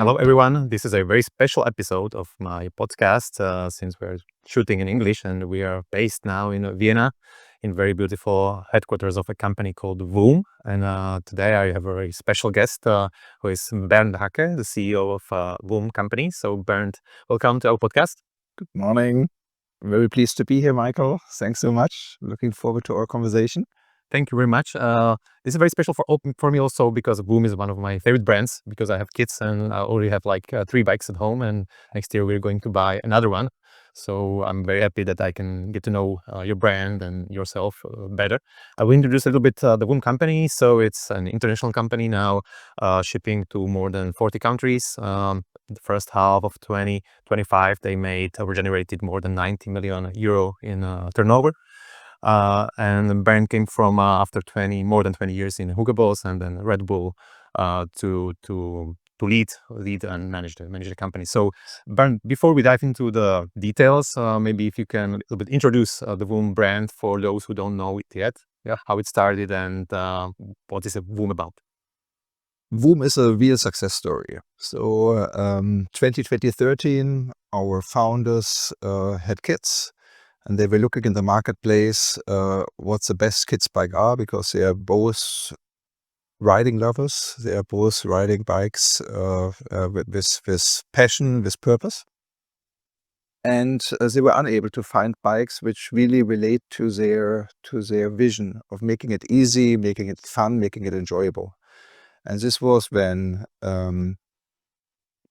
Hello, everyone. This is a very special episode of my podcast since we're shooting in English and we are based now in Vienna in very beautiful headquarters of a company called Woom. And today I have a very special guest who is Bernd Hake, the CEO of Woom company. So Bernd, welcome to our podcast. Good morning. I'm very pleased to be here, Michael. Thanks so much. Looking forward to our conversation. Thank you very much. This is very special for me also because Woom is one of my favorite brands because I have kids and I already have like 3 bikes at home, and next year we're going to buy another one. So I'm very happy that I can get to know your brand and yourself better. I will introduce a little bit the Woom company. So it's an international company now, shipping to more than 40 countries. The first half of 2025, they generated more than 90 million euro in turnover. And Bernd came from after more than 20 years in Hugo Boss and then Red Bull to lead and manage the company. So Bernd, before we dive into the details, maybe if you can a little bit introduce the Woom brand for those who don't know it yet, how it started and what is Woom about. Woom is a real success story. So 2013, our founders had kids. And they were looking in the marketplace what's the best kids bike are, because they are both riding lovers. They are both riding bikes with passion, with purpose. And they were unable to find bikes which really relate to their vision of making it easy, making it fun, making it enjoyable. And this was when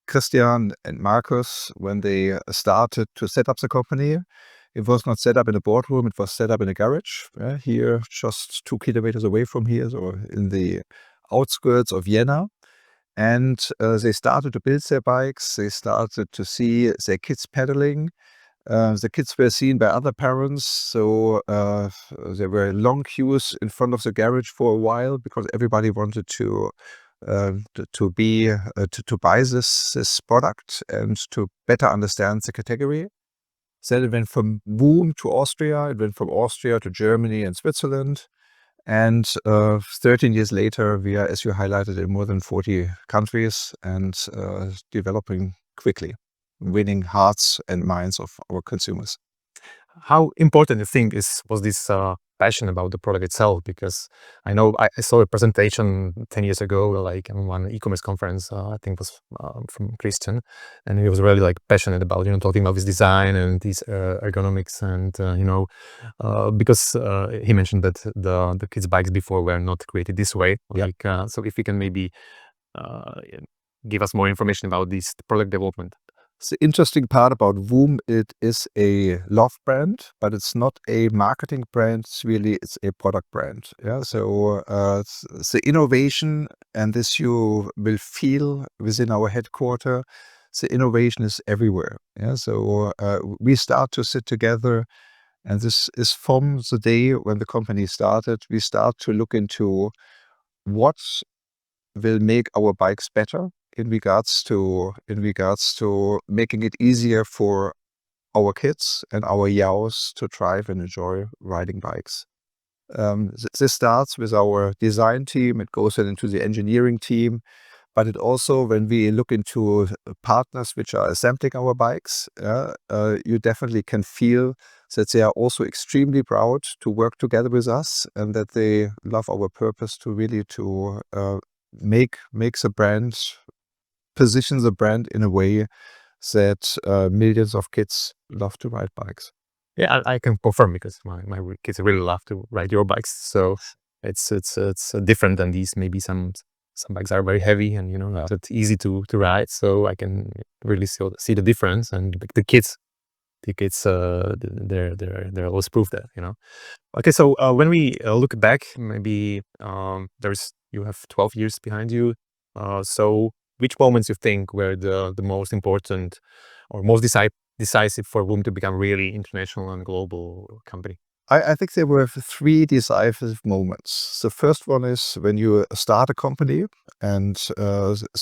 Christian and Marcus, when they started to set up the company. It was not set up in a boardroom, it was set up in a garage, here just 2 kilometers away from here, so in the outskirts of Vienna. And they started to build their bikes, they started to see their kids pedaling. The kids were seen by other parents, so there were long queues in front of the garage for a while because everybody wanted to buy this product and to better understand the category. Then it went from Woom to Austria, it went from Austria to Germany and Switzerland. And 13 years later, we are, as you highlighted, in more than 40 countries and developing quickly, winning hearts and minds of our consumers. How important you think was this passion about the product itself? Because I know I saw a presentation 10 years ago, like on one e-commerce conference, I think it was from Christian, and he was really like passionate about, talking about this design and these ergonomics and, because he mentioned that the kids' bikes before were not created this way. Like, so if you can maybe give us more information about this product development. The interesting part about Woom, it is a love brand, but it's not a marketing brand. It's a product brand. Yeah. So the innovation, and this you will feel within our headquarters, the innovation is everywhere. Yeah. So we start to sit together, and this is from the day when the company started. We start to look into what will make our bikes better in regards to making it easier for our kids and our yaos to drive and enjoy riding bikes. This starts with our design team, it goes into the engineering team, but it also, when we look into partners which are assembling our bikes, you definitely can feel that they are also extremely proud to work together with us and that they love our purpose to really make the brand, position the brand in a way that millions of kids love to ride bikes. Yeah, I can confirm because my kids really love to ride your bikes. So it's different than these. Maybe some bikes are very heavy and it's easy to ride. So I can really see the difference. And the kids, they're always proof that Okay, so when we look back, maybe you have 12 years behind you. So which moments you think were the most important or most decisive for Woom to become really international and global company? I think there were 3 decisive moments. The first one is when you start a company, and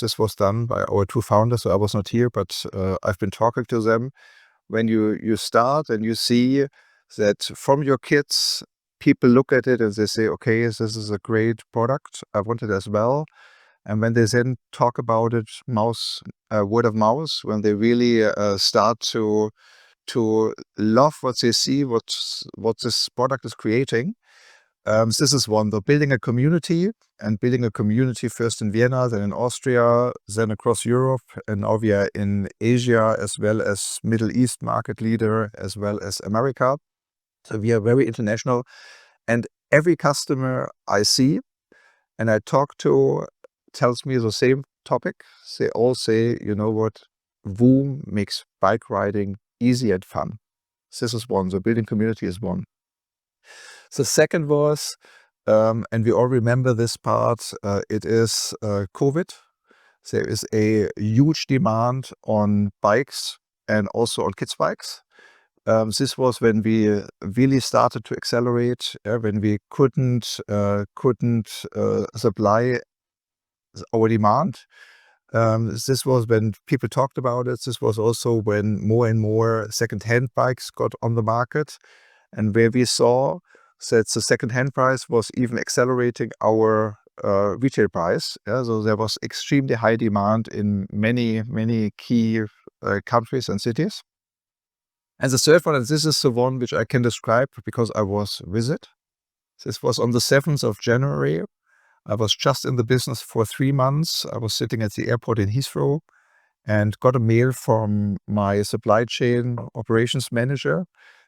this was done by our 2 founders. So I was not here, but I've been talking to them. When you start and you see that from your kids, people look at it and they say, okay, this is a great product, I want it as well. And when they then talk about it, word of mouth, when they really start to love what they see, what this product is creating, this is one. They're building a community, and building a community first in Vienna, then in Austria, then across Europe, and now we are in Asia as well as Middle East market leader, as well as America. So we are very international, and every customer I see and I talk to tells me the same topic. They all say, you know what, Woom makes bike riding easy and fun. This is one. The building community is one. The second was, and we all remember this part, it is COVID. There is a huge demand on bikes and also on kids' bikes. This was when we really started to accelerate, when we couldn't supply our demand. This was when people talked about it. This was also when more and more second-hand bikes got on the market, and where we saw that the second-hand price was even accelerating our retail price. So there was extremely high demand in many key countries and cities. And the third one, and this is the one which I can describe because I was with it. This was on the 7th of January. I was just in the business for 3 months. I was sitting at the airport in Heathrow and got a mail from my supply chain operations manager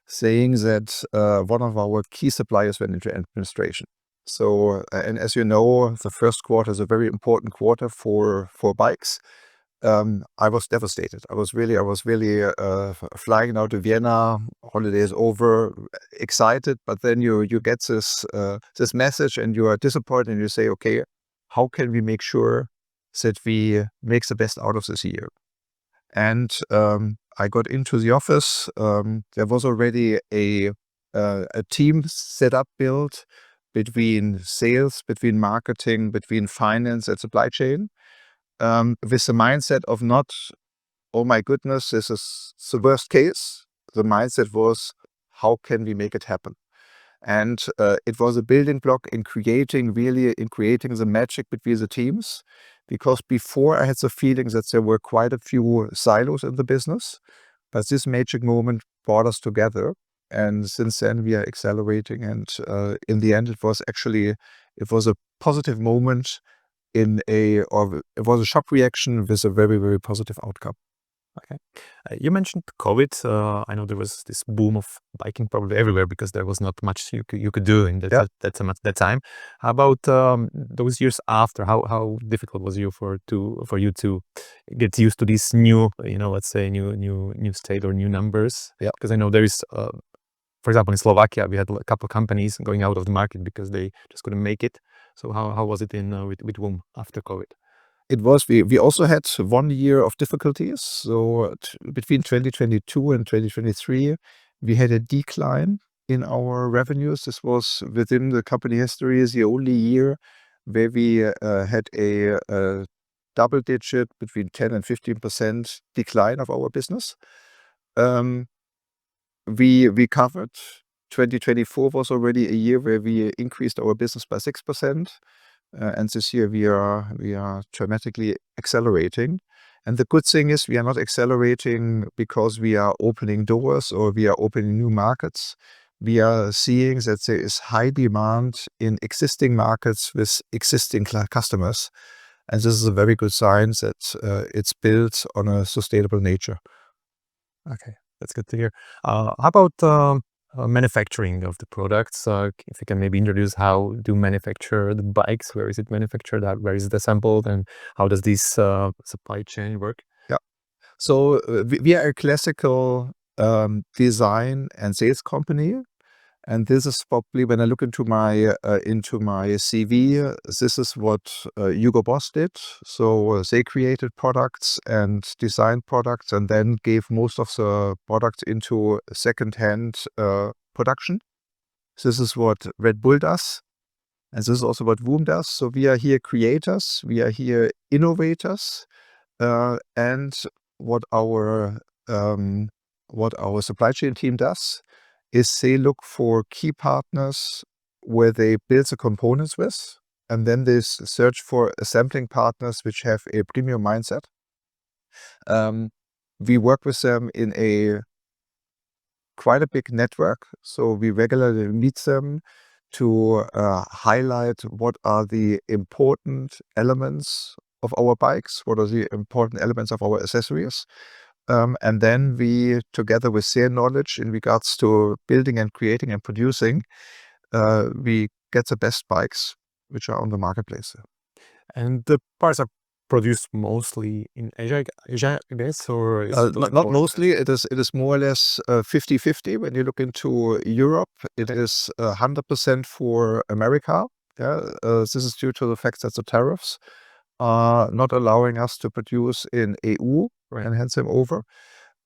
saying that one of our key suppliers went into administration. So, and as you know, the first quarter is a very important quarter for bikes. I was devastated. I was really flying now to Vienna, holiday is over, excited, but then you get this message and you are disappointed and you say, okay, how can we make sure that we make the best out of this year? And I got into the office. There was already a team set up, built between sales, between marketing, between finance and supply chain. With the mindset of not, oh my goodness, this is the worst case. The mindset was, how can we make it happen? And it was a building block in creating the magic between the teams. Because before I had the feeling that there were quite a few silos in the business, but this magic moment brought us together. And since then we are accelerating. And in the end, it was a positive moment. It was a shock reaction with a very positive outcome. Okay. You mentioned COVID. I know there was this boom of biking probably everywhere because there was not much you could do in that time. How about those years after? How difficult was you for you to get used to this new, let's say new state or new numbers? Yeah. Because I know there is, for example, in Slovakia, we had a couple of companies going out of the market because they just couldn't make it. So how was it with Woom after COVID? It was, we also had 1 year of difficulties. So between 2022 and 2023, we had a decline in our revenues. This was within the company history is the only year where we had a double-digit between 10 and 15% decline of our business. We recovered. 2024 was already a year where we increased our business by 6%. And this year we are dramatically accelerating. And the good thing is we are not accelerating because we are opening doors or we are opening new markets. We are seeing that there is high demand in existing markets with existing customers. And this is a very good sign that it's built on a sustainable nature. Okay, that's good to hear. How about manufacturing of the products? If you can maybe introduce how do manufacture the bikes, where is it manufactured, where is it assembled, and how does this supply chain work? Yeah. So we are a classical design and sales company. And this is probably, when I look into my CV, this is what Hugo Boss did. So they created products and designed products and then gave most of the products into second-hand production. This is what Red Bull does. And this is also what Woom does. So we are here creators, we are here innovators. And what our supply chain team does is they look for key partners where they build the components with, and then they search for assembling partners which have a premium mindset. We work with them in quite a big network, so we regularly meet them to highlight what are the important elements of our bikes, what are the important elements of our accessories. And then we, together with their knowledge in regards to building and creating and producing, we get the best bikes which are on the marketplace. And the parts are produced mostly in Asia, I guess, or is it not mostly. It is more or less 50-50. When you look into Europe, it is 100% for America. Yeah, this is due to the fact that the tariffs are not allowing us to produce in EU and hand them over.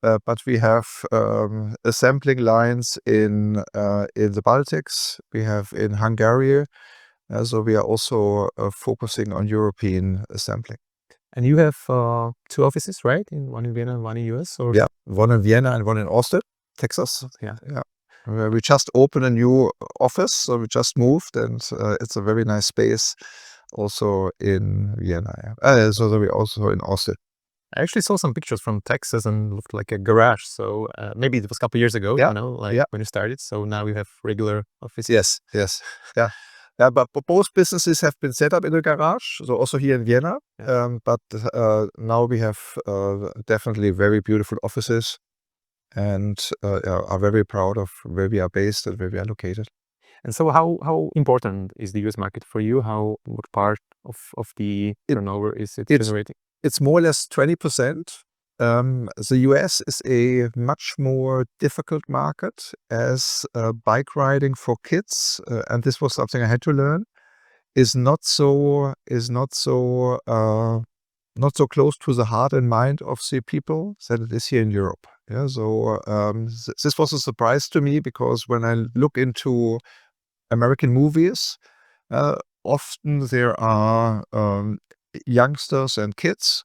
But we have assembling lines in the Baltics. We have in Hungary. So we are also focusing on European assembling. And you have 2 offices, right? One in Vienna and one in US? Or? Yeah, one in Vienna and one in Austin, Texas. Yeah. We just opened a new office, so we just moved, and it's a very nice space also in Vienna. So we're also in Austin. I actually saw some pictures from Texas and looked like a garage. So maybe it was a couple of years ago, when you started. So now you have regular offices. Yes. Yeah, but both businesses have been set up in a garage, so also here in Vienna. But now we have definitely very beautiful offices, and are very proud of where we are based and where we are located. And so how important is the US market for you? What part of the turnover is it generating? It's more or less 20%. The US is a much more difficult market as bike riding for kids, and this was something I had to learn, is not so close to the heart and mind of the people that it is here in Europe. Yeah, so this was a surprise to me, because when I look into American movies, often there are youngsters and kids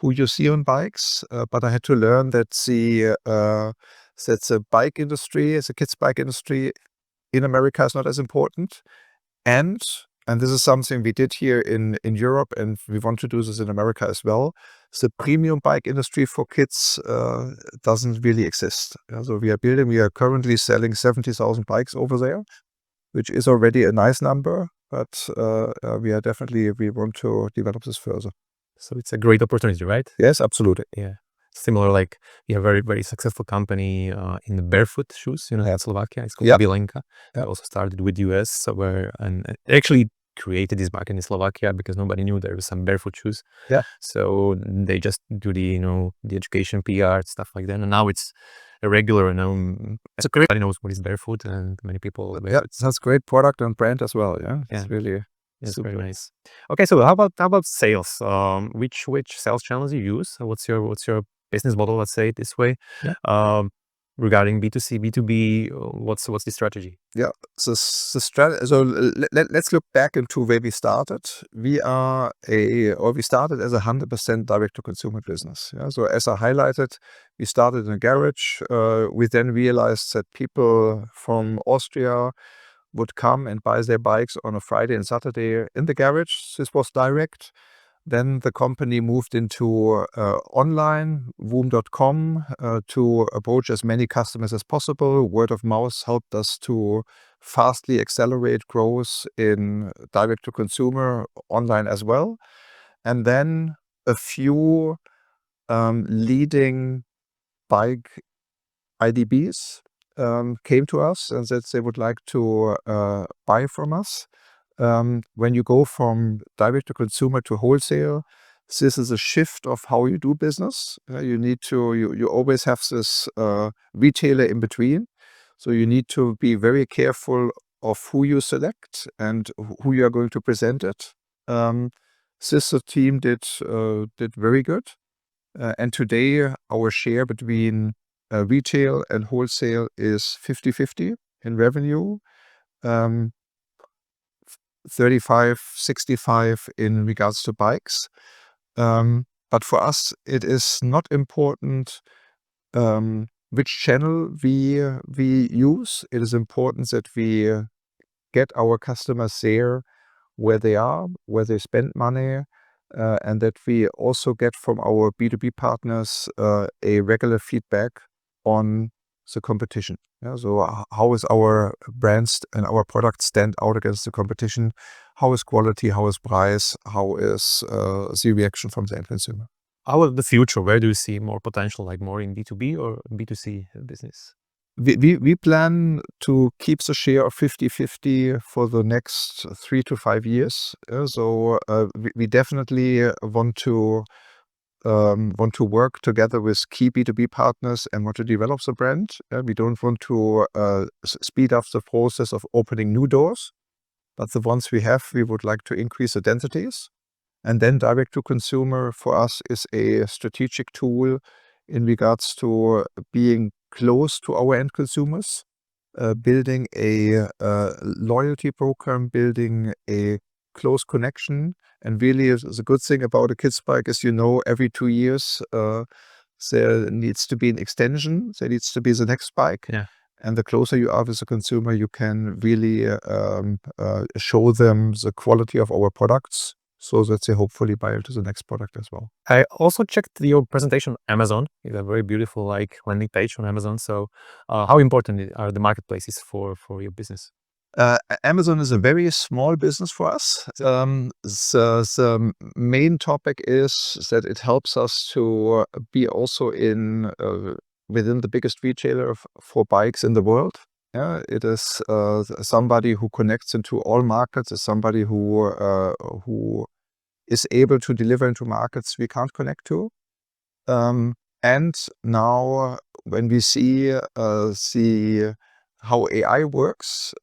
who you see on bikes, but I had to learn that the bike industry, the kids bike industry in America is not as important, and this is something we did here in Europe, and we want to do this in America as well. The premium bike industry for kids doesn't really exist. So we are currently selling 70,000 bikes over there, which is already a nice number, but we want to develop this further. So it's a great opportunity, right? Yes, absolutely. Yeah. Similar, like we have a very, very successful company in the barefoot shoes, in Slovakia. It's called Bilenka. They also started with US, and actually created this market in Slovakia because nobody knew there was some barefoot shoes. Yeah. So they just do the education, PR, stuff like that. And now it's a regular, it's a great, everybody knows what is barefoot, and many people. Yeah, that's great product and brand as well. Yeah. It's really. It's very nice. Okay, so how about sales? Which sales channels you use? What's your business model? Let's say it this way. Yeah. Regarding B2C, B2B, what's the strategy? Yeah, so let's look back into where we started. We started as 100% direct to consumer business. Yeah, so as I highlighted, we started in a garage. We then realized that people from Austria would come and buy their bikes on a Friday and Saturday in the garage. This was direct. Then the company moved into online, Woom.com, to approach as many customers as possible. Word of mouth helped us to fastly accelerate growth in direct to consumer online as well. And then a few leading bike IDBs came to us and said they would like to buy from us. When you go from direct to consumer to wholesale, this is a shift of how you do business. You always have this retailer in between. So you need to be very careful of who you select and who you are going to present it. This team did very good. And today our share between retail and wholesale is 50-50 in revenue. 35-65 in regards to bikes. But for us, it is not important which channel we use. It is important that we get our customers there where they are, where they spend money, and that we also get from our B2B partners a regular feedback on the competition. Yeah, so how is our brands and our products stand out against the competition? How is quality? How is price? How is the reaction from the end consumer? How about the future? Where do you see more potential, like more in B2B or B2C business? We plan to keep the share of 50-50 for the next 3 to 5 years. So we definitely want to work together with key B2B partners and want to develop the brand. We don't want to speed up the process of opening new doors, but the ones we have, we would like to increase the densities. And then direct to consumer for us is a strategic tool in regards to being close to our end consumers, building a loyalty program, building a close connection. And really, the good thing about a kids bike is, every 2 years, there needs to be an extension. There needs to be the next bike. Yeah. And the closer you are with the consumer, you can really show them the quality of our products, so that they hopefully buy into the next product as well. I also checked your presentation on Amazon. You have a very beautiful landing page on Amazon. So how important are the marketplaces for your business? Amazon is a very small business for us. The main topic is that it helps us to be also within the biggest retailer for bikes in the world. Yeah, it is somebody who connects into all markets. Is somebody who is able to deliver into markets we can't connect to. And now when we see how AI works,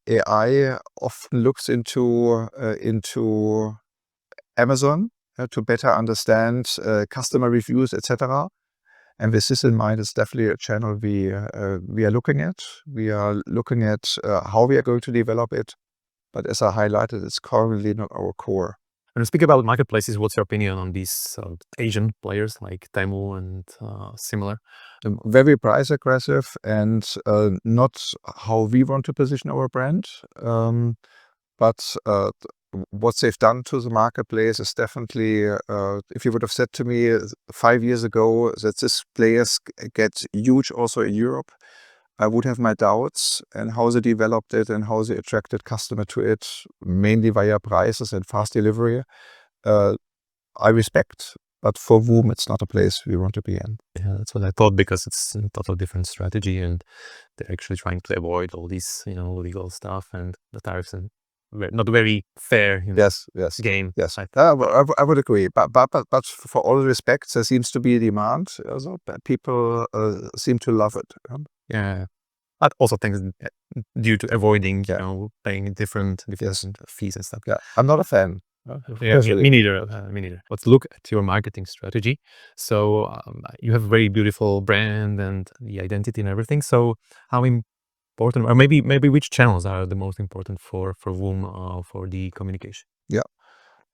AI often looks into Amazon to better understand customer reviews, etc. And with this in mind, it's definitely a channel we are looking at. We are looking at how we are going to develop it. But as I highlighted, it's currently not our core. When we speak about marketplaces, what's your opinion on these Asian players like Temu and similar? Very price aggressive and not how we want to position our brand. But what they've done to the marketplace is definitely, if you would have said to me 5 years ago that these players get huge also in Europe, I would have my doubts and how they developed it and how they attracted customer to it, mainly via prices and fast delivery. I respect, but for Woom, it's not a place we want to be in. Yeah, that's what I thought, because it's a total different strategy, and they're actually trying to avoid all these, legal stuff and the tariffs, and not very fair. Yes. Game. Yes, I would agree. But for all respect, there seems to be a demand. Also, people seem to love it. Yeah, but also things due to avoiding, paying different fees and stuff. Yeah, I'm not a fan. Yeah, me neither. Me neither. Let's look at your marketing strategy. So you have a very beautiful brand and the identity and everything. So how important, or maybe which channels are the most important for Woom for the communication? Yeah,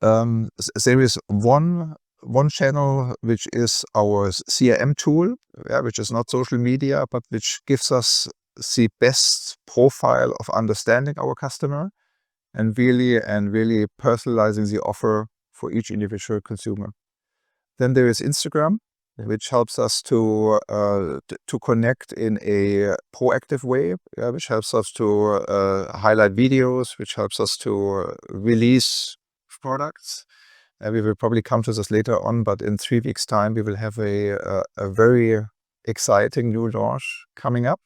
there is one channel which is our CRM tool, which is not social media, but which gives us the best profile of understanding our customer and really personalizing the offer for each individual consumer. Then there is Instagram, which helps us to connect in a proactive way, which helps us to highlight videos, which helps us to release products. We will probably come to this later on, but in 3 weeks' time, we will have a very exciting new launch coming up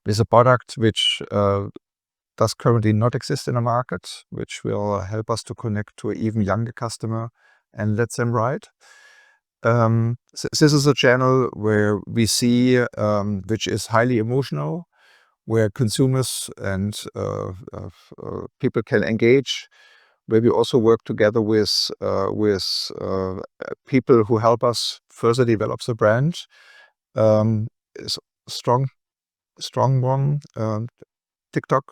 with a product which does currently not exist in the market, which will help us to connect to an even younger customer and let them ride. This is a channel where we see, which is highly emotional, where consumers and people can engage, where we also work together with people who help us further develop the brand. Is strong one. TikTok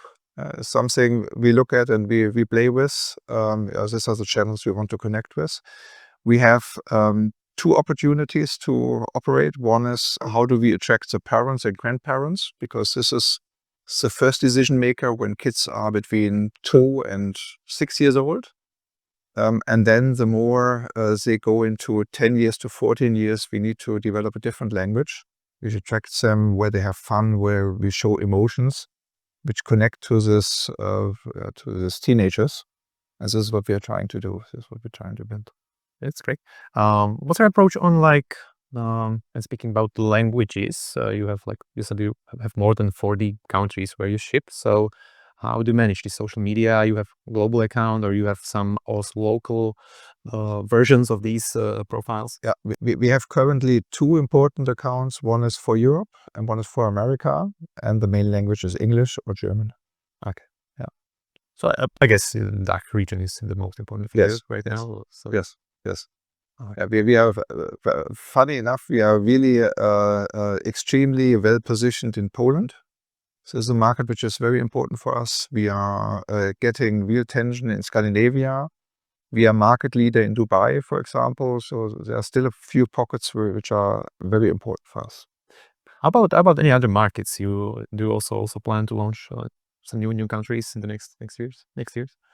is something we look at and we play with. These are the channels we want to connect with. We have 2 opportunities to operate. One is how do we attract the parents and grandparents, because this is the first decision maker when kids are between 2 and 6 years old. And then the more they go into 10 years to 14 years, we need to develop a different language, which attracts them, where they have fun, where we show emotions, which connect to this teenagers. And this is what we are trying to do. This is what we're trying to build. That's great. What's your approach on like, and speaking about languages, you have like, you said you have more than 40 countries where you ship. So how do you manage the social media? You have global account, or you have some also local versions of these profiles? Yeah, we have currently 2 important accounts. One is for Europe and one is for America. And the main language is English or German. Okay. Yeah. So I guess the DACH region is the most important for you right now. So Yes. Yeah, we are, funny enough, we are really extremely well positioned in Poland. So it's a market which is very important for us. We are getting real attention in Scandinavia. We are market leader in Dubai, for example. So there are still a few pockets which are very important for us. How about any other markets? You do also plan to launch some new countries in the next years?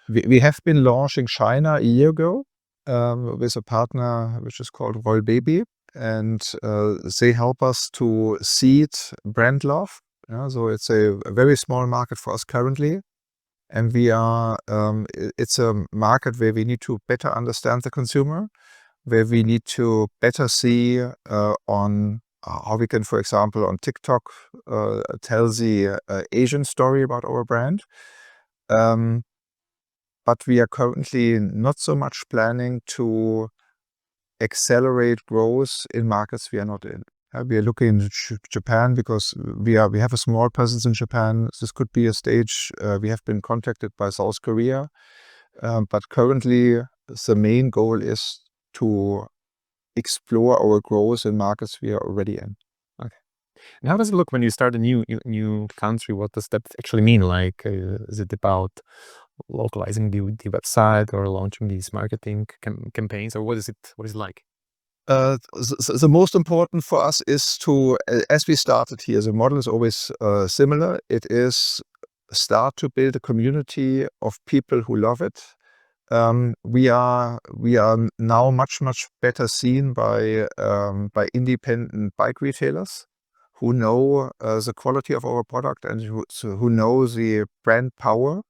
We have been launching China a year ago with a partner which is called Royal Baby, and they help us to seed brand love. So it's a very small market for us currently, and we are. It's a market where we need to better understand the consumer, where we need to better see on how we can, for example, on TikTok, tell the Asian story about our brand. But we are currently not so much planning to accelerate growth in markets we are not in. We are looking in Japan because we have a small presence in Japan. This could be a stage. We have been contacted by South Korea, but currently the main goal is to explore our growth in markets we are already in. Okay. And how does it look when you start a new country? What does that actually mean? Like, is it about localizing the website or launching these marketing campaigns, or what is it like? The most important for us is to, as we started here, the model is always similar. It is start to build a community of people who love it. We are now much better seen by independent bike retailers who know the quality of our product and who know the brand power.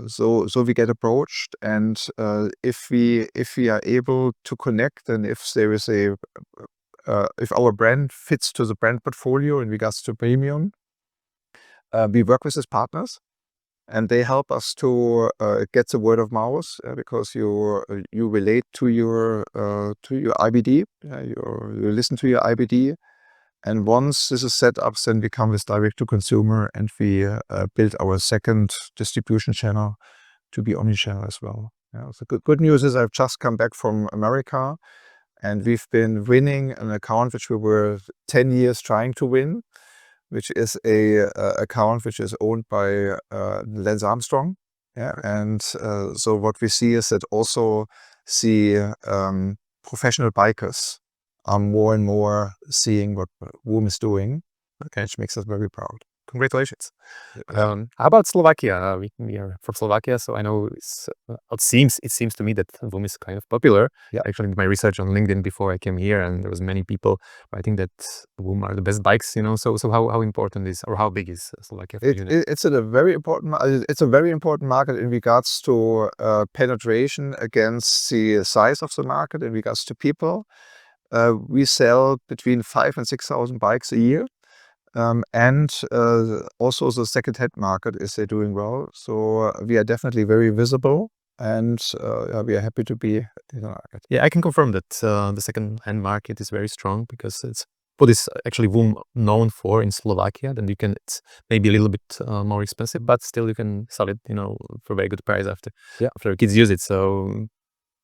So we get approached, and if we are able to connect, and if there is if our brand fits to the brand portfolio in regards to premium, we work with these partners, and they help us to get the word of mouth, because you relate to your IBD, you listen to your IBD. And once this is set up, then we come with direct to consumer, and we build our second distribution channel to be omnichannel as well. So good news is I've just come back from America, and we've been winning an account which we were 10 years trying to win, which is a account which is owned by Lance Armstrong. And so what we see is that also the professional bikers are more and more seeing what Woom is doing, which makes us very proud. Congratulations. How about Slovakia? We are from Slovakia, so I know it seems to me that Woom is kind of popular. Yeah. Actually, my research on LinkedIn before I came here, and there was many people writing that Woom are the best bikes. So how important is, or how big is Slovakia for you? It's a very important. It's a very important market in regards to penetration against the size of the market in regards to people. We sell between 5,000 and 6,000 bikes a year. And also the second-hand market is doing well. So we are definitely very visible, and we are happy to be in the market. Yeah, I can confirm that the second-hand market is very strong, because it's what is actually Woom known for in Slovakia. Then it's maybe a little bit more expensive, but still you can sell it, for a very good price after kids use it. So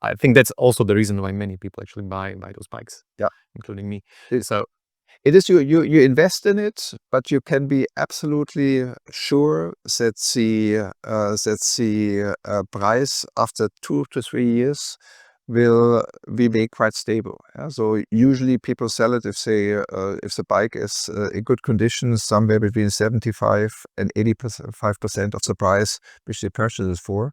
I think that's also the reason why many people actually buy those bikes. Yeah, including me. So it is you invest in it, but you can be absolutely sure that the price after 2 to 3 years we make quite stable. Yeah? So usually people sell it if the bike is in good condition, somewhere between 75 and 85% of the price which they purchase it for.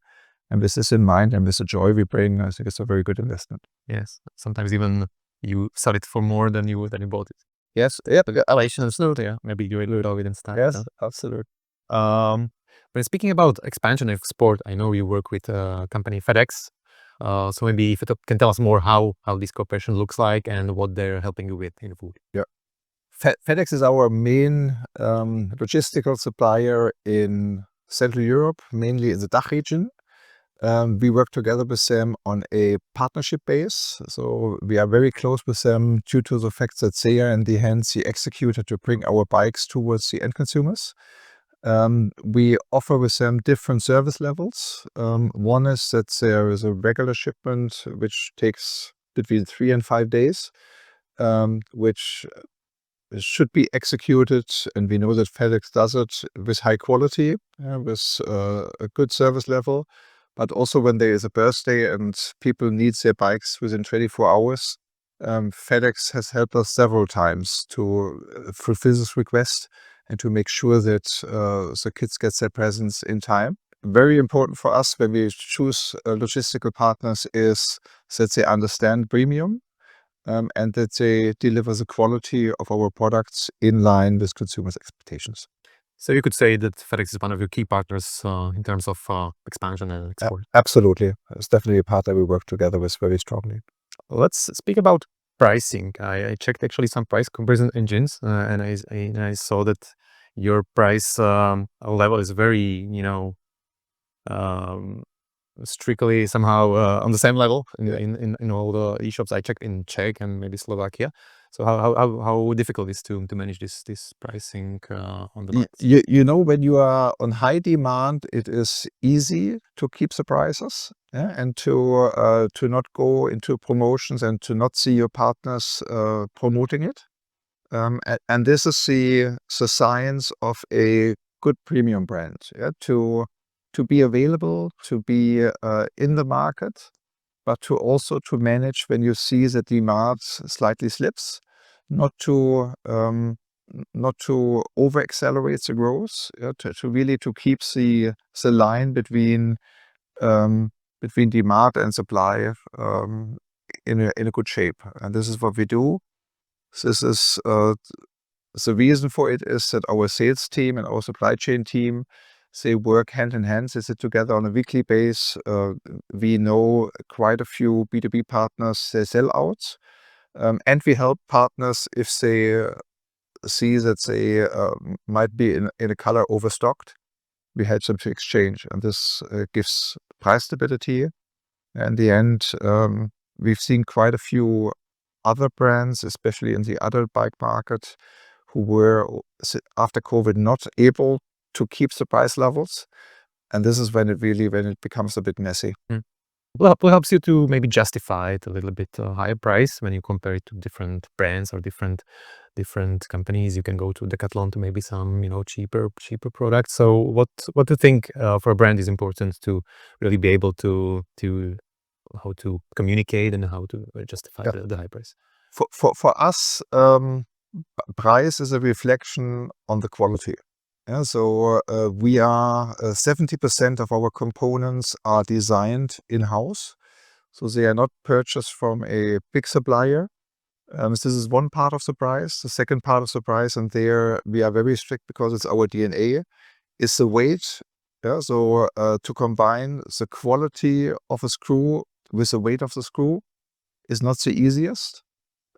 And with this in mind and with the joy we bring, I think it's a very good investment. Yes, sometimes even you sell it for more than you bought it. Yes, yeah, Absolutely. Yeah, maybe you will do it in style. yes, absolutely. But speaking about expansion of export, I know you work with company FedEx. So maybe if you can tell us more how this cooperation looks like and what they're helping you with in food. Yeah. FedEx is our main logistical supplier in Central Europe, mainly in the DACH region. We work together with them on a partnership base. So we are very close with them due to the fact that they are in the hands the executor to bring our bikes towards the end consumers. We offer with them different service levels. One is that there is a regular shipment which takes between 3 and 5 days, which should be executed, and we know that FedEx does it with high quality, with a good service level. But also when there is a birthday and people need their bikes within 24 hours, FedEx has helped us several times to fulfill this request and to make sure that the kids get their presents in time. Very important for us when we choose logistical partners is that they understand premium and that they deliver the quality of our products in line with consumers' expectations. So you could say that FedEx is one of your key partners in terms of expansion and export. Absolutely. It's definitely a partner we work together with very strongly. Let's speak about pricing. I checked actually some price comparison engines and I saw that your price level is very, strictly somehow on the same level in all the e-shops I checked in Czech and maybe Slovakia. So how difficult is to manage this pricing on the bikes? When you are on high demand, it is easy to keep the prices, and to not go into promotions and to not see your partners promoting it. And this is the science of a good premium brand. To be available, to be in the market, but to also to manage when you see that demand slightly slips, not to over accelerate the growth, to really to keep the line between demand and supply in a good shape. And this is what we do. This is the reason for it is that our sales team and our supply chain team, they work hand in hand. They sit together on a weekly basis. We know quite a few B2B partners, they sell out. And we help partners if they see that they might be in a color overstocked. We help them to exchange. And this gives price stability. In the end, we've seen quite a few other brands, especially in the adult bike market, who were, after COVID, not able to keep the price levels. And this is when it becomes a bit messy. Well, what helps you to maybe justify it a little bit higher price when you compare it to different brands or different companies? You can go to Decathlon to maybe some cheaper products. So what do you think for a brand is important to really be able to how to communicate and how to justify the high price? For us, price is a reflection on the quality. So we are 70% of our components are designed in-house. So they are not purchased from a big supplier. This is one part of the price. The second part of the price, and there we are very strict because it's our DNA, is the weight. So to combine the quality of a screw with the weight of the screw is not the easiest.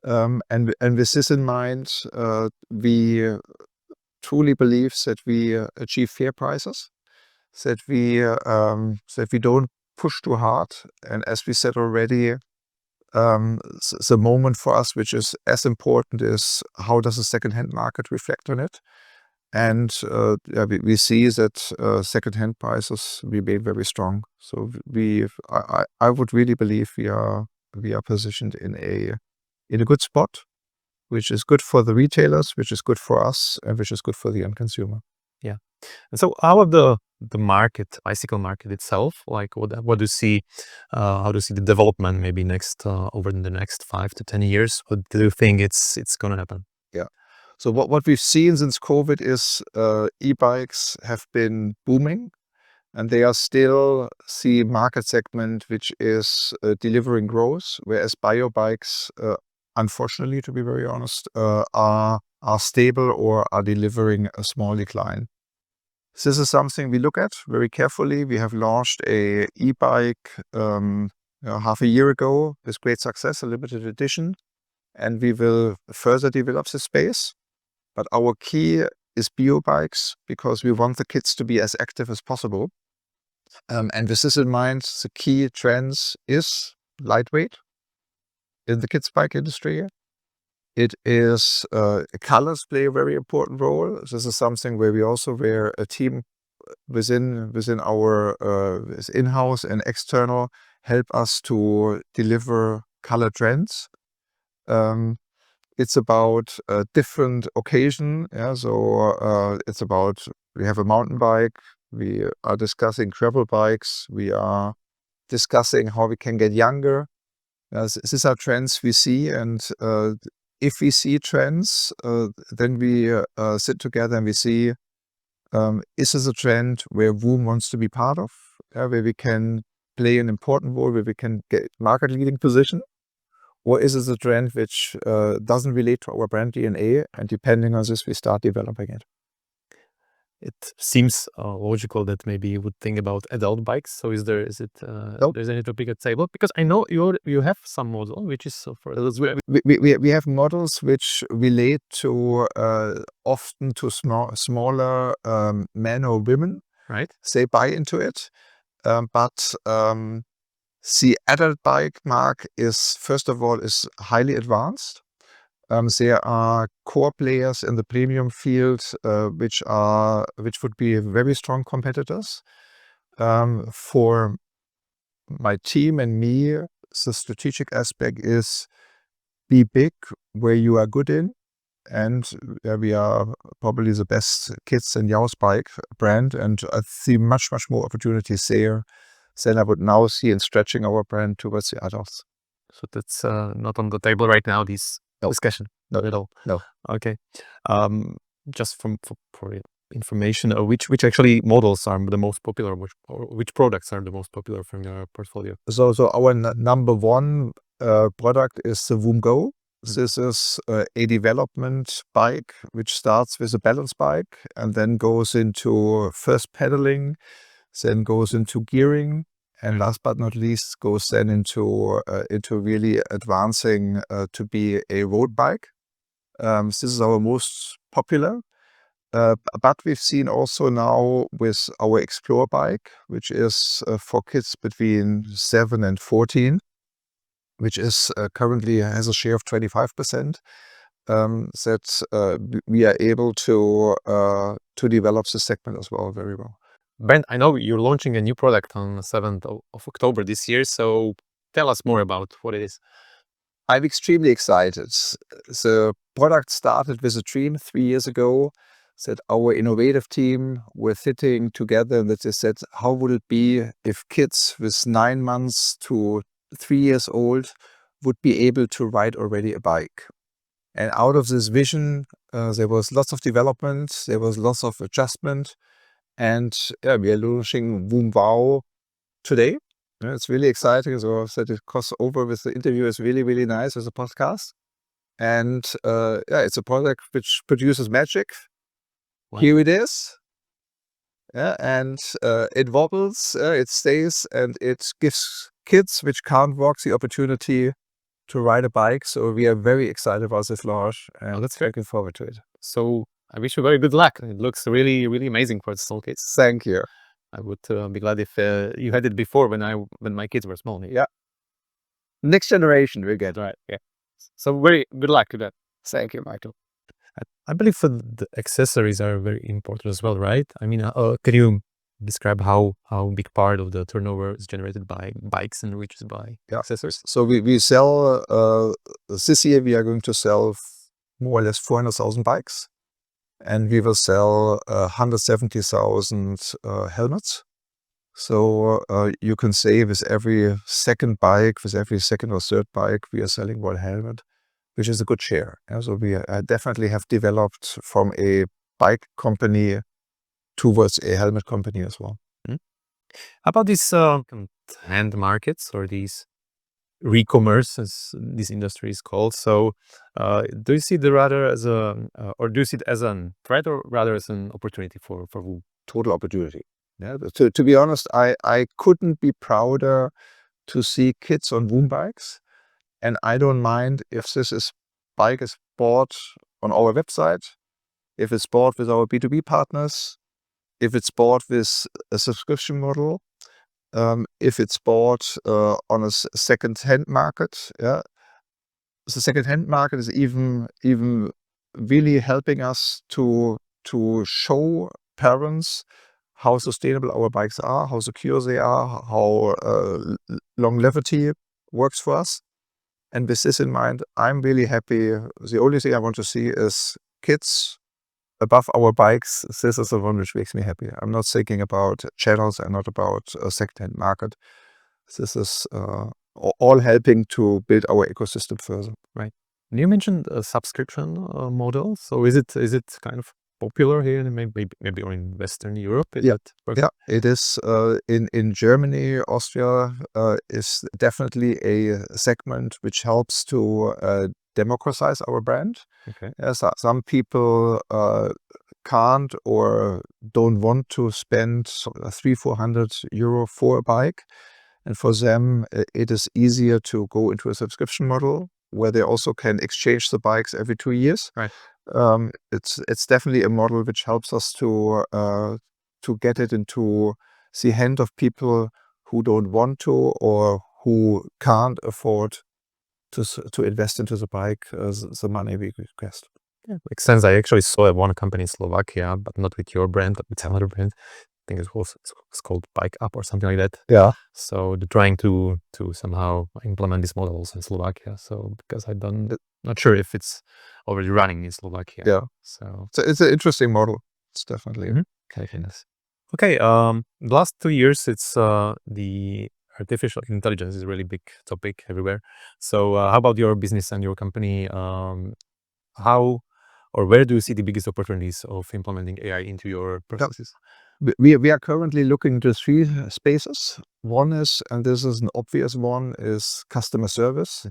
And with this in mind, we truly believe that we achieve fair prices, that we don't push too hard. And as we said already, the moment for us, which is as important, is how does the second-hand market reflect on it? And we see that second-hand prices remain very strong. So I would really believe we are positioned in a good spot, which is good for the retailers, which is good for us, and which is good for the end consumer. Yeah. And so how of the market, bicycle market itself, like what do you see, how do you see the development maybe next over the next 5 to 10 years? What do you think it's gonna happen? Yeah. So what we've seen since COVID is e-bikes have been booming, and they are still the market segment which is delivering growth, whereas bio bikes, unfortunately, to be very honest, are stable or are delivering a small decline. This is something we look at very carefully. We have launched a e-bike half a year ago with great success, a limited edition, and we will further develop the space. But our key is bio bikes because we want the kids to be as active as possible. And with this in mind, the key trends is lightweight in the kids bike industry. It is colors play a very important role. This is something where we also where a team within our in-house and external help us to deliver color trends. It's about a different occasion. Yeah, so it's about we have a mountain bike. We are discussing gravel bikes. We are discussing how we can get younger. These are trends we see, and if we see trends, then we sit together and we see, is this a trend where Woom wants to be part of, where we can play an important role, where we can get market leading position? Or is this a trend which doesn't relate to our brand DNA, and depending on this, we start developing it? It seems logical that maybe you would think about adult bikes. So there's any topic at table? Because I know you have some model which is for adults. We have models which relate to often to smaller men or women. Right. They buy into it, but the adult bike mark is first of all is highly advanced. There are core players in the premium field which would be very strong competitors. For my team and me, the strategic aspect is be big where you are good in, and we are probably the best kids and yacht bike brand, and I see much more opportunities there than I would now see in stretching our brand towards the adults. So that's not on the table right now, this discussion? Not at all? No. Okay. Just for information, which actually models are the most popular, which products are the most popular from your portfolio? So our number one product is the Woom Go. This is a development bike which starts with a balance bike and then goes into first pedaling, then goes into gearing, and last but not least goes then into really advancing to be a road bike. This is our most popular. But we've seen also now with our Explore bike, which is for kids between 7 and 14, which is currently has a share of 25%, that we are able to develop the segment as well very well. Bernd, I know you're launching a new product on the 7th of October this year, so tell us more about what it is. I'm extremely excited. The product started with a dream 3 years ago, that our innovative team were sitting together and that they said, how would it be if kids with 9 months to 3 years old would be able to ride already a bike? And out of this vision, there was lots of development, there was lots of adjustment, and we are launching Woom Wow today. It's really exciting. So I said it cross over with the interview is really nice as a podcast. And it's a product which produces magic. Wow. Here it is. Yeah, and it wobbles, it stays, and it gives kids which can't walk the opportunity to ride a bike. So we are very excited about this launch, and let's looking forward to it. So I wish you very good luck. It looks really amazing for the small kids. Thank you. I would be glad if you had it before when my kids were small. Yeah. Next generation we get. Right. Yeah. So very good luck to that. Thank you, Michael. I believe the accessories are very important as well, right? I mean, can you describe how big part of the turnover is generated by bikes and which is by accessories? So we sell this year we are going to sell more or less 400,000 bikes, and we will sell 170,000 helmets. So you can say with every second bike, with every second or third bike, we are selling one helmet, which is a good share. So we definitely have developed from a bike company towards a helmet company as well. How about these hand markets or these re-commerce, as this industry is called? So do you see it rather as or do you see it as a threat or rather as an opportunity for Woom? Total opportunity. Yeah. To be honest, I couldn't be prouder to see kids on Woom bikes, and I don't mind if this bike is bought on our website, if it's bought with our B2B partners, if it's bought with a subscription model, if it's bought on a second-hand market. Yeah, the second-hand market is even really helping us to show parents how sustainable our bikes are, how secure they are, how longevity works for us. And with this in mind, I'm really happy. The only thing I want to see is kids above our bikes. This is the one which makes me happy. I'm not thinking about channels and not about a second-hand market. This is all helping to build our ecosystem further. Right. And you mentioned a subscription model. So is it kind of popular here and maybe or in Western Europe? Yeah, it is. In Germany, Austria is definitely a segment which helps to democratize our brand. Okay. Some people can't or don't want to spend 300-400 euro for a bike, and for them it is easier to go into a subscription model where they also can exchange the bikes every 2 years. Right. It's definitely a model which helps us to get it into the hand of people who don't want to or who can't afford to invest into the bike the money we request. Yeah, makes sense. I actually saw one company in Slovakia, but not with your brand, but with another brand. I think it's called Bike Up or something like that. Yeah. So they're trying to somehow implement this model also in Slovakia. So because not sure if it's already running in Slovakia. Yeah. So it's an interesting model. It's definitely. Okay. The last 2 years, it's the artificial intelligence is a really big topic everywhere. So how about your business and your company? How or where do you see the biggest opportunities of implementing AI into your processes? We are currently looking into 3 spaces. One is, and this is an obvious one, is customer service.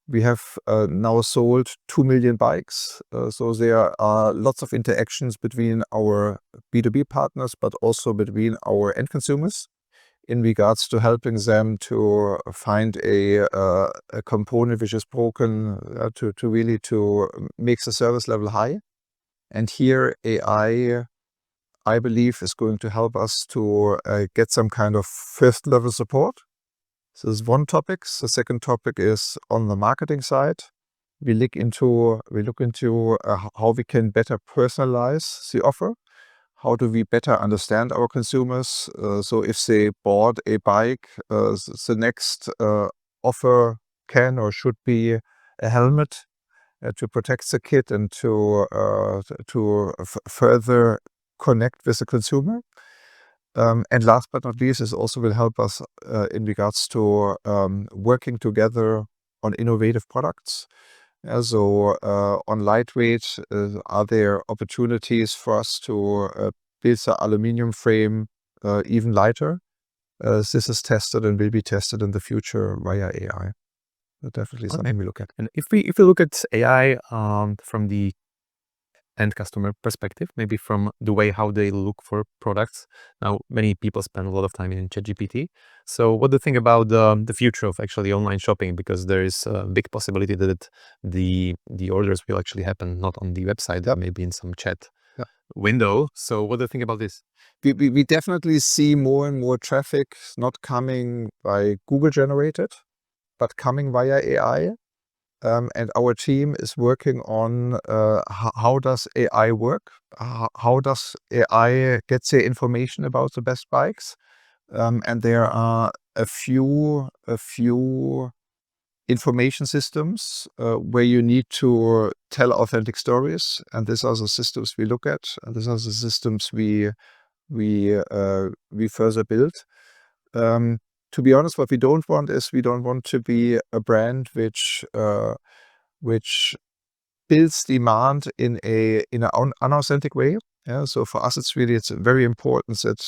We have now sold 2 million bikes. So there are lots of interactions between our B2B partners, but also between our end consumers in regards to helping them to find a component which is broken, to really make the service level high. And here AI, I believe, is going to help us to get some kind of first level support. So this is one topic. The second topic is on the marketing side. We look into how we can better personalize the offer. How do we better understand our consumers? So if they bought a bike, the next offer can or should be a helmet to protect the kid and to further connect with the consumer. And last but not least, this also will help us in regards to working together on innovative products. So on lightweight, are there opportunities for us to build the aluminium frame even lighter? This is tested and will be tested in the future via AI. Definitely something we look at. And if we look at AI from the end customer perspective, maybe from the way how they look for products. Now, many people spend a lot of time in ChatGPT. So what do you think about the future of actually online shopping? Because there is a big possibility that the orders will actually happen not on the website, but maybe in some chat window. So what do you think about this? We definitely see more and more traffic not coming by Google generated, but coming via AI. And our team is working on how does AI work? How does AI get the information about the best bikes? And there are a few information systems where you need to tell authentic stories, and these are the systems we look at, and these are the systems we further build. To be honest, what we don't want is we don't want to be a brand which builds demand in an unauthentic way. Yeah, so for us, it's very important that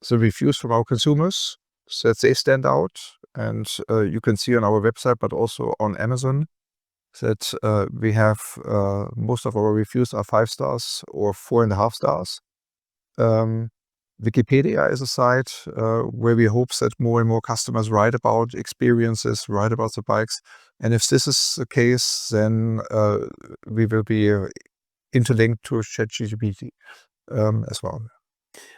the reviews from our consumers, that they stand out, and you can see on our website, but also on Amazon, that we have most of our reviews are 5 stars or 4.5 stars. Wikipedia is a site where we hope that more and more customers write about experiences, write about the bikes. And if this is the case, then we will be interlinked to ChatGPT as well.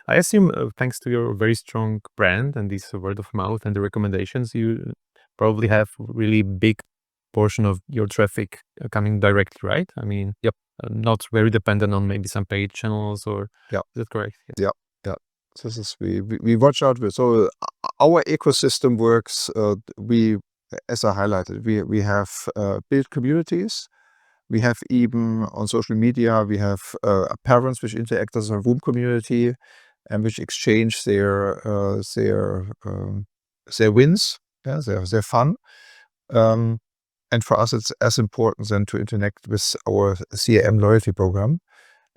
I assume, thanks to your very strong brand and this word of mouth and the recommendations, you probably have really big portion of your traffic coming directly, right? I mean, Yep. Not very dependent on maybe some paid channels, or Yeah. is that correct? Yeah. This is we watch out with. So our ecosystem works. As I highlighted, we have built communities. We have even on social media, we have parents which interact as a Woom community and which exchange their wins, their fun. And for us, it's as important then to interact with our CRM loyalty program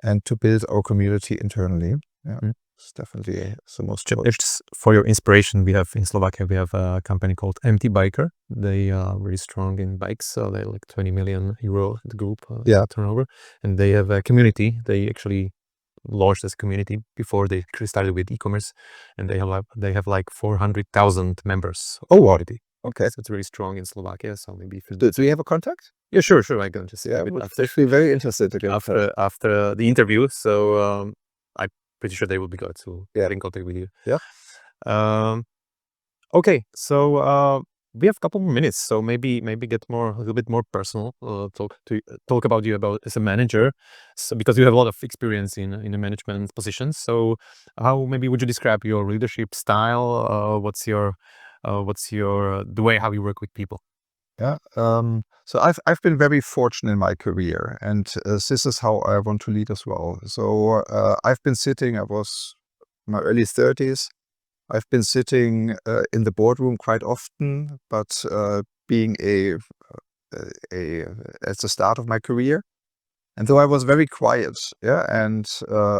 and to build our community internally. Yeah. Mm. It's definitely the most Just for your inspiration, we have in Slovakia, we have a company called MT Biker. They are very strong in bikes. So they're like 20 million euro the group turnover. And they have a community. They actually launched this community before they started with e-commerce. And they have like 400,000 members. Oh, wow. Okay. So it's really strong in Slovakia. So maybe if do you have a contact? Yeah, sure. I can just be very interested after the interview. So I'm pretty sure they will be glad to get in contact with you. Yeah. Okay. So we have a couple more minutes. So maybe get a little bit more personal. Talk about you as a manager. So because you have a lot of experience in the management positions. So how maybe would you describe your leadership style? What's the way how you work with people? Yeah. So I've been very fortunate in my career, and this is how I want to lead as well. So I've been sitting. I was in my early 30s. I've been sitting in the boardroom quite often, but being at the start of my career, and though I was very quiet, yeah. And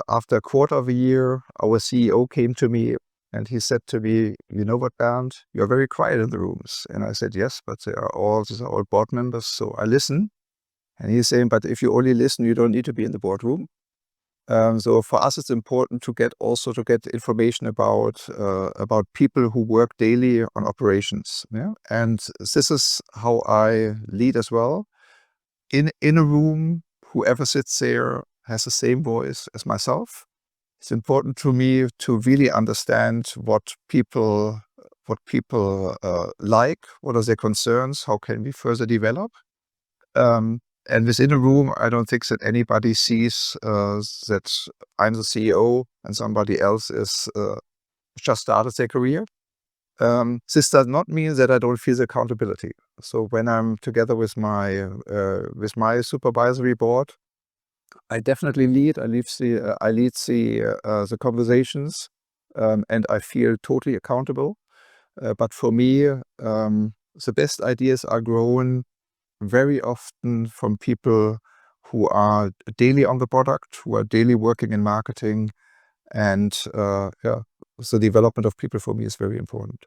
after a quarter of a year, our CEO came to me. And he said to me, "You know what, Bernd? You're very quiet in the rooms." And I said, "Yes, but these are all board members, so I listen." And he's saying, "But if you only listen, you don't need to be in the boardroom." So for us, it's important to get information about people who work daily on operations. Yeah, and this is how I lead as well. In a room, whoever sits there has the same voice as myself. It's important to me to really understand what people like, what are their concerns, how can we further develop. And within a room, I don't think that anybody sees that I'm the CEO and somebody else is just started their career. This does not mean that I don't feel the accountability. So when I'm together with my supervisory board, I definitely lead. I lead the conversations, and I feel totally accountable. But for me, the best ideas are grown very often from people who are daily on the product, who are daily working in marketing, and the development of people for me is very important.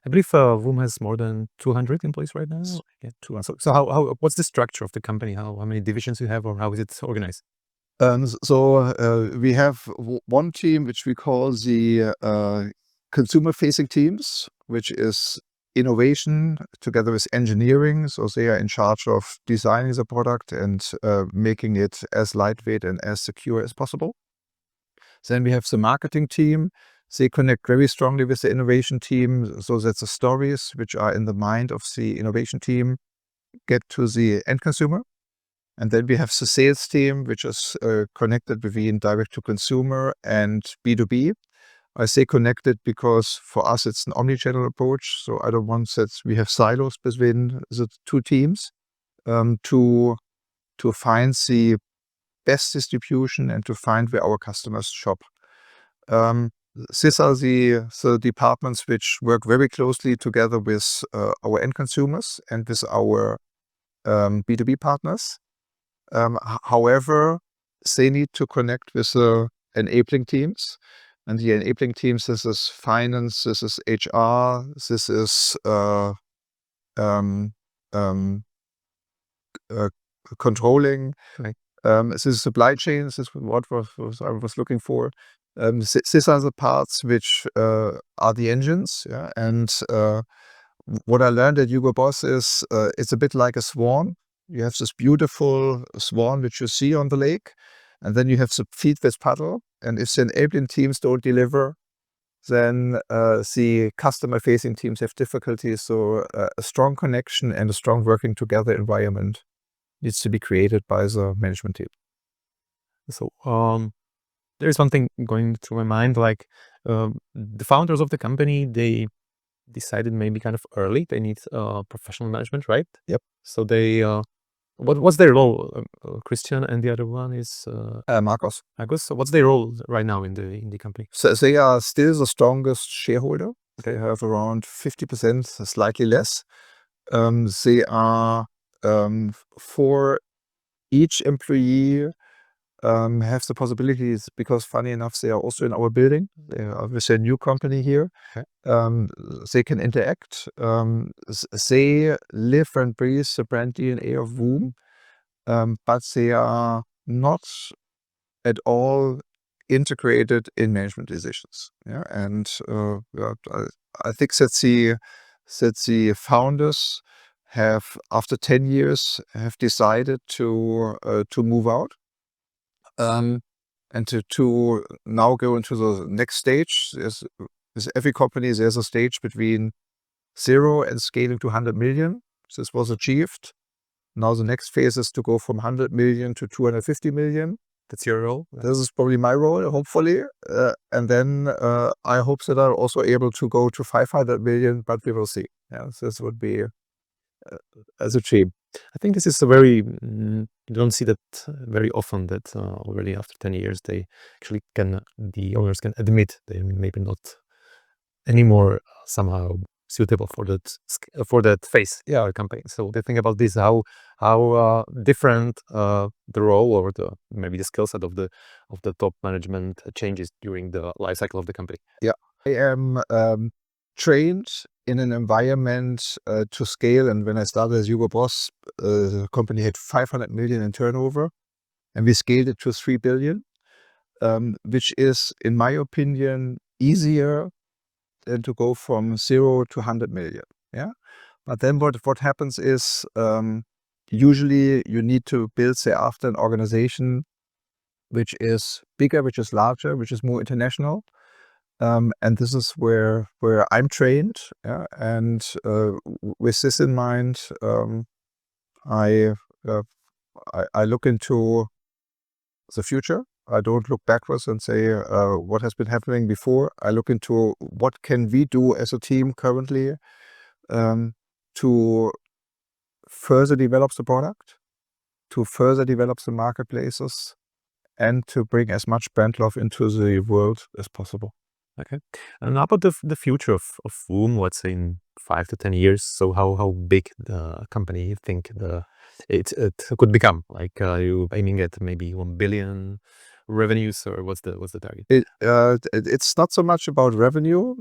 I believe Woom has more than 200 employees right now. Yeah, 200. So what's the structure of the company? How many divisions you have, or how is it organized? We have one team which we call the consumer-facing teams, which is innovation together with engineering. So they are in charge of designing the product and making it as lightweight and as secure as possible. Then we have the marketing team. They connect very strongly with the innovation team, so that the stories which are in the mind of the innovation team get to the end consumer. And then we have the sales team, which is connected between direct to consumer and B2B. I say connected because for us it's an omni-channel approach. So I don't want that we have silos between the two teams to find the best distribution and to find where our customers shop. These are the departments which work very closely together with our end consumers and with our B2B partners. However, they need to connect with enabling teams. And the enabling teams, this is finance, this is HR, this is controlling, Right. this is supply chain, this is what I was looking for. These are the parts which are the engines. Yeah? And what I learned at Hugo Boss is it's a bit like a swan. You have this beautiful swan which you see on the lake, and then you have the feet with paddle. And if the enabling teams don't deliver, then the customer-facing teams have difficulties. So a strong connection and a strong working together environment needs to be created by the management team. So there's one thing going through my mind, like the founders of the company, they decided maybe kind of early they need professional management, right? Yep. So they what's their role? Christian, and the other one is Marcos. Agus. So what's their role right now in the company? So they are still the strongest shareholder. They have around 50%, slightly less. They are for each employee have the possibilities, because funny enough, they are also in our building. They are with a new company here. Okay. They can interact. They live and breathe the brand DNA of Woom, but they are not at all integrated in management decisions. Yeah, and I think that the founders have, after 10 years, have decided to move out. And to now go into the next stage. With every company, there's a stage between 0 and scaling to 100 million. This was achieved. Now the next phase is to go from 100 million to 250 million. That's your role. This is probably my role, hopefully. And then I hope that I'm also able to go to 500 million, but we will see. Yeah, this would be as a dream. I think this is a very, you don't see that very often, that already after 10 years, they actually the owners can admit they maybe not anymore somehow suitable for that phase, campaign. So they think about this, how different the role or maybe the skill set of the top management changes during the life cycle of the company. Yeah, I am trained in an environment to scale. And when I started as Hugo Boss, the company had 500 million in turnover, and we scaled it to 3 billion, which is, in my opinion, easier than to go from 0 to 100 million. Yeah, but then what happens is usually you need to build, say, after an organization which is bigger, which is larger, which is more international. And this is where I'm trained. Yeah? And with this in mind, I look into the future. I don't look backwards and say what has been happening before. I look into what can we do as a team currently to further develop the product, to further develop the marketplaces, and to bring as much brand love into the world as possible. Okay. And how about the future of Woom? What's in 5 to 10 years? So how big the company you think it could become? Like you aiming at maybe 1 billion revenues, or what's the target? It's not so much about revenue.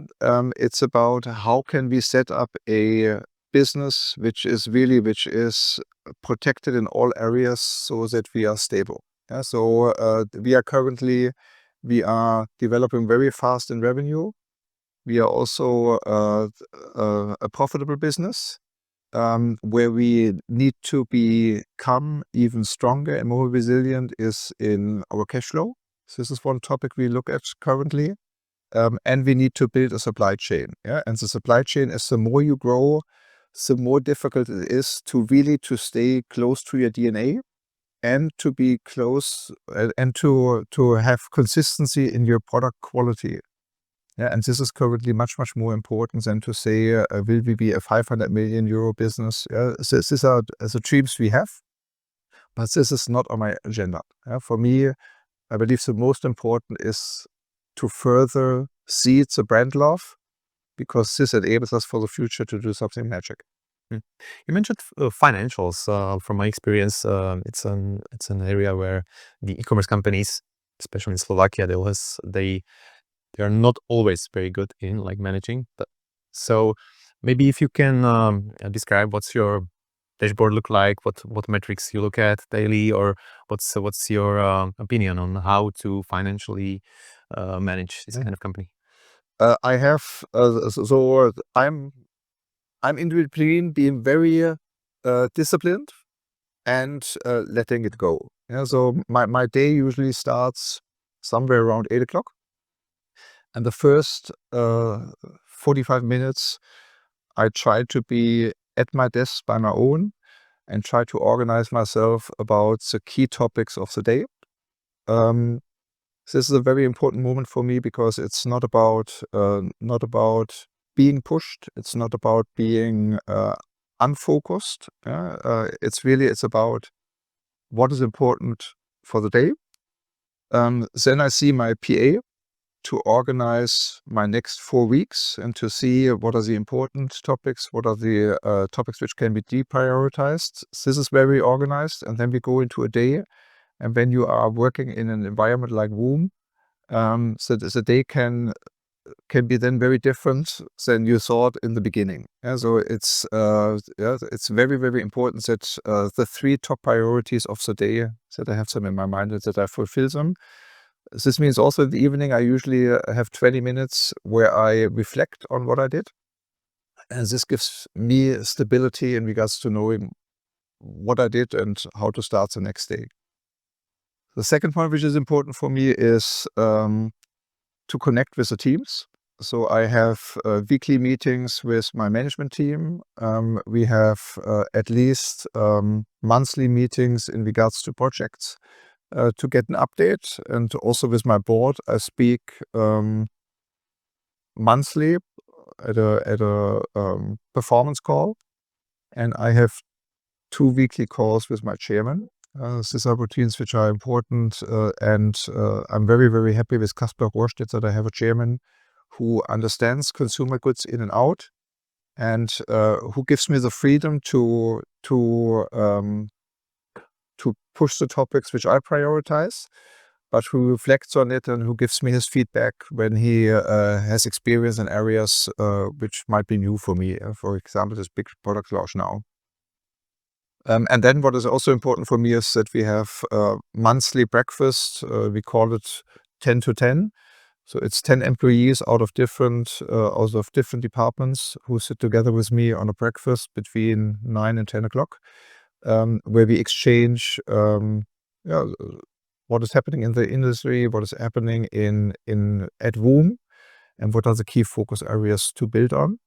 It's about how can we set up a business which is protected in all areas so that we are stable. Yeah, so we are developing very fast in revenue. We are also a profitable business where we need to become even stronger and more resilient is in our cash flow. So this is one topic we look at currently. And we need to build a supply chain. Yeah, and the supply chain, as the more you grow, the more difficult it is to really stay close to your DNA and to be close and to have consistency in your product quality. Yeah, and this is currently much more important than to say, will we be a 500 million euro business? Yeah, these are the dreams we have, but this is not on my agenda. Yeah, for me, I believe the most important is to further seed the brand love, because this enables us for the future to do something magic. You mentioned financials. From my experience, it's an area where the e-commerce companies, especially in Slovakia, they are not always very good in like managing. So maybe if you can describe what's your dashboard look like, what metrics you look at daily, or what's your opinion on how to financially manage this kind of company? I have I'm in between being very disciplined and letting it go. Yeah, so my day usually starts somewhere around 8 o'clock, and the first 45 minutes I try to be at my desk by my own and try to organize myself about the key topics of the day. This is a very important moment for me, because it's not about being pushed. It's not about being unfocused. It's about what is important for the day. Then I see my PA to organize my next 4 weeks and to see what are the important topics, what are the topics which can be deprioritized. This is very organized, and then we go into a day. And when you are working in an environment like Woom, so the day can be then very different than you thought in the beginning. Yeah, so it's very important that the 3 top priorities of the day, that I have them in my mind and that I fulfill them. This means also in the evening I usually have 20 minutes where I reflect on what I did, and this gives me stability in regards to knowing what I did and how to start the next day. The second point which is important for me is to connect with the teams. So I have weekly meetings with my management team. We have at least monthly meetings in regards to projects to get an update. And also with my board, I speak monthly at a performance call. And I have 2 weekly calls with my chairman. These are routines which are important, and I'm very happy with Kasper Rohrstedt that I have a chairman who understands consumer goods in and out, and who gives me the freedom to push the topics which I prioritize, but who reflects on it and who gives me his feedback when he has experience in areas which might be new for me. For example, this big product launch now. And then what is also important for me is that we have monthly breakfast. We call it 10 to 10. So it's 10 employees out of different departments who sit together with me on a breakfast between 9 and 10 o'clock, where we exchange what is happening in the industry, what is happening at Woom, and what are the key focus areas to build on,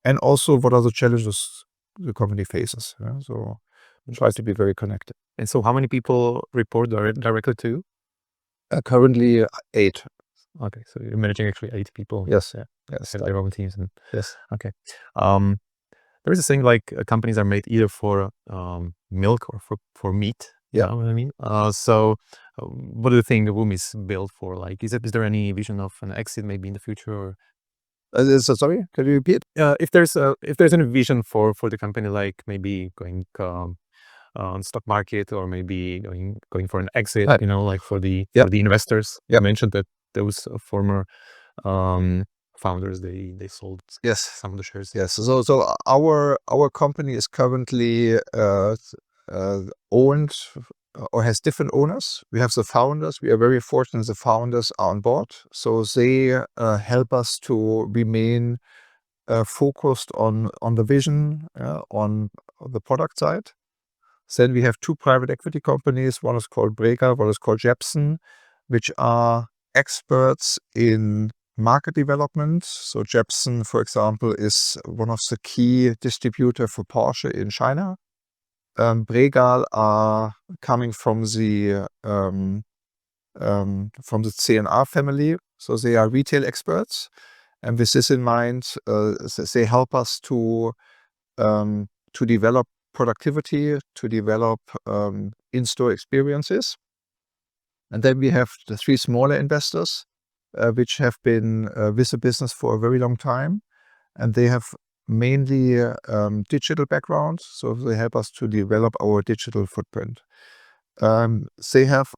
and also what are the challenges the company faces. Yeah? So try to be very connected. And so how many people report directly to you? Currently 8. Okay, so you're managing actually 8 people. Yes. Yeah. Yes. Have their own teams. And Yes. okay. There is a thing like companies are made either for milk or for meat. Yeah. You know what I mean? So what do you think the Woom is built for? Like, is there any vision of an exit maybe in the future? Or Sorry, can you repeat? if there's any vision for the company, like maybe going on stock market, or maybe going for an exit, Right. like for the Yeah. for the investors. Yeah. You mentioned that those former founders, they sold Yes. some of the shares. Yes. So our company is currently owned or has different owners. We have the founders. We are very fortunate the founders are on board. So they help us to remain focused on the vision, on the product side. Then we have 2 private equity companies. One is called Brega, one is called Jepsen, which are experts in market development. So Jepsen, for example, is one of the key distributor for Porsche in China. Bregal are coming from the CNR family, so they are retail experts. And with this in mind, they help us to develop productivity, to develop in-store experiences. And then we have the 3 smaller investors, which have been with the business for a very long time. And they have mainly digital backgrounds, so they help us to develop our digital footprint. They have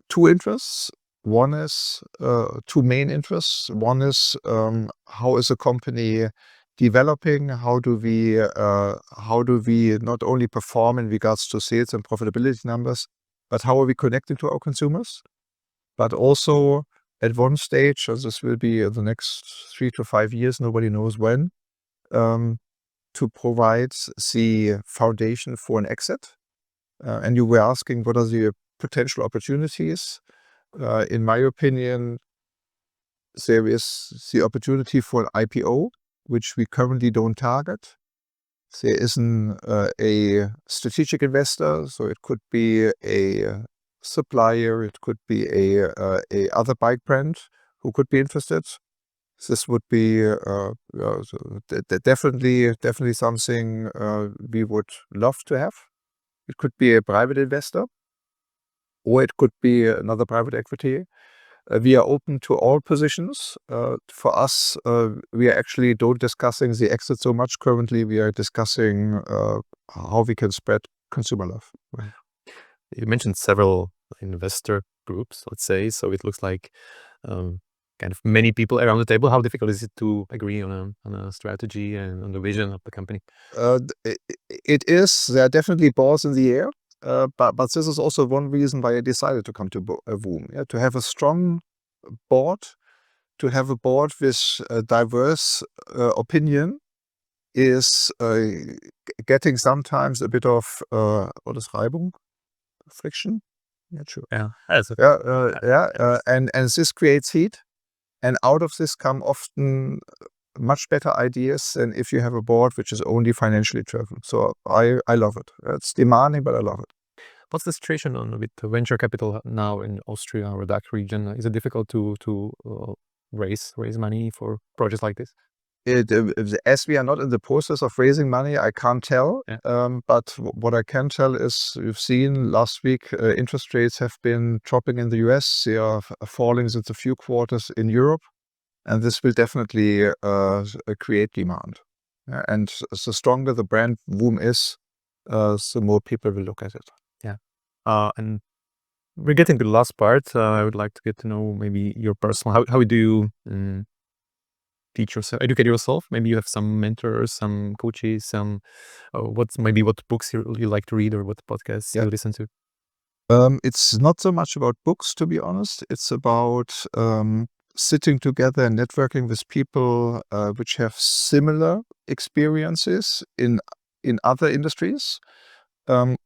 2 interests. One is 2 main interests. One is how is a company developing? How do we not only perform in regards to sales and profitability numbers, but how are we connecting to our consumers? But also at one stage, as this will be the next 3 to 5 years, nobody knows when, to provide the foundation for an exit. And you were asking what are the potential opportunities. In my opinion, there is the opportunity for an IPO, which we currently don't target. There isn't a strategic investor, so it could be a supplier, it could be a other bike brand who could be interested. This would be definitely something we would love to have. It could be a private investor, or it could be another private equity. We are open to all positions. For us, we are actually don't discussing the exit so much currently. We are discussing how we can spread consumer love. You mentioned several investor groups, let's say, so it looks like kind of many people around the table. How difficult is it to agree on a strategy and on the vision of the company? It is. There are definitely balls in the air. But this is also one reason why I decided to come to Woom. Yeah, to have a strong board, to have a board with a diverse opinion is getting sometimes a bit of what is Reibung? Friction? Yeah, sure. Yeah, and this creates heat, and out of this come often much better ideas than if you have a board which is only financially driven. So I love it. It's demanding, but I love it. What's the situation with venture capital now in Austria or DACH region? Is it difficult to raise money for projects like this? As we are not in the process of raising money, I can't tell. Yeah. But what I can tell is you've seen last week interest rates have been dropping in the US. They are falling since a few quarters in Europe. And this will definitely create demand. And the stronger the brand Woom is, the more people will look at it. Yeah. And we're getting to the last part. I would like to get to know maybe your personal, how do you teach yourself, educate yourself? Maybe you have some mentors, some coaches, some what books you like to read or what podcasts you listen to? It's not so much about books, to be honest. It's about sitting together and networking with people which have similar experiences in other industries,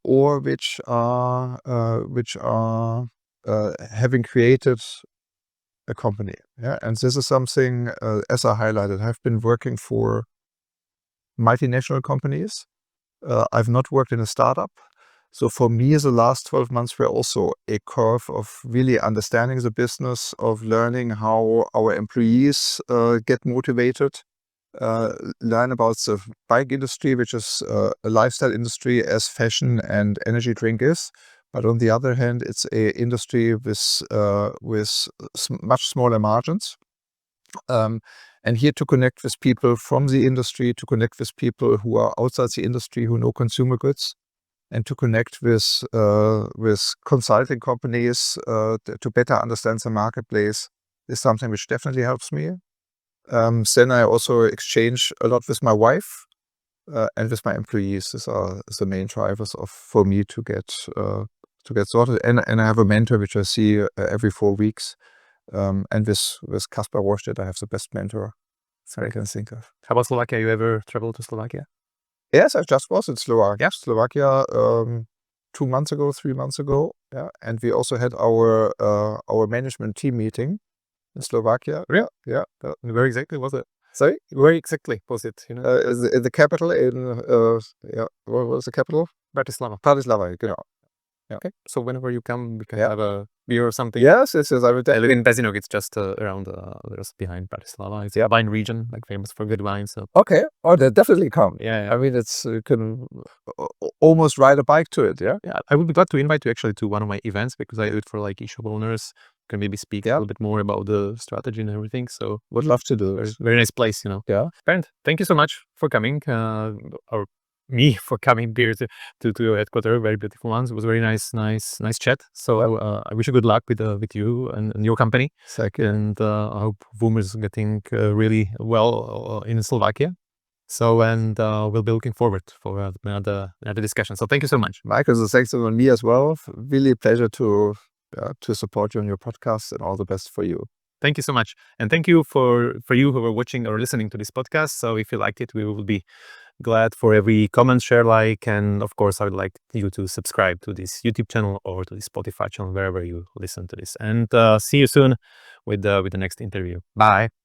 or which are having created a company. Yeah, and this is something, as I highlighted, I've been working for multinational companies. I've not worked in a startup. So for me, the last 12 months were also a curve of really understanding the business, of learning how our employees get motivated, learn about the bike industry, which is a lifestyle industry as fashion and energy drink is. But on the other hand, it's a industry with much smaller margins. And here to connect with people from the industry, to connect with people who are outside the industry, who know consumer goods, and to connect with consulting companies to better understand the marketplace is something which definitely helps me. Then I also exchange a lot with my wife and with my employees. These are the main drivers for me to get sorted. And I have a mentor which I see every 4 weeks. And with Kaspar Rohrstedt, I have the best mentor I can think of. How about Slovakia? You ever traveled to Slovakia? Yes, I just was in Slovakia. Slovakia 2 months ago, 3 months ago. Yeah, and we also had our management team meeting in Slovakia. Yeah. Where exactly was it? Sorry, where exactly was it? You know, the capital in what was the capital? Bratislava. Bratislava. Genau. Yeah. Okay. So whenever you come, we can Yeah. have a beer or something. Yes, I would I live in Bezinok. It's just around, just behind Bratislava. It's a wine region, like famous for good wine. So Okay. Oh, they definitely come. yeah. I mean, it's you can almost ride a bike to it. Yeah. Yeah, I would be glad to invite you actually to one of my events, because I do it for like e-shop owners. Can maybe speak a little bit more about the strategy and everything. So Would love to do very, it. very nice place, you know. Yeah. Bernd, thank you so much for coming, or me for coming here to your headquarters. Very beautiful ones. It was very nice chat. So I wish you good luck with you and your company. And I hope Woom is getting really well in Slovakia. So, and we'll be looking forward for another discussion. So thank you so much. Michael, so thanks on me as well. Really a pleasure to support you on your podcast, and all the best for you. Thank you so much. And thank you for you who are watching or listening to this podcast. So if you liked it, we will be glad for every comment, share, like, and of course, I would like you to subscribe to this YouTube channel or to the Spotify channel, wherever you listen to this. And see you soon with the next interview. Bye.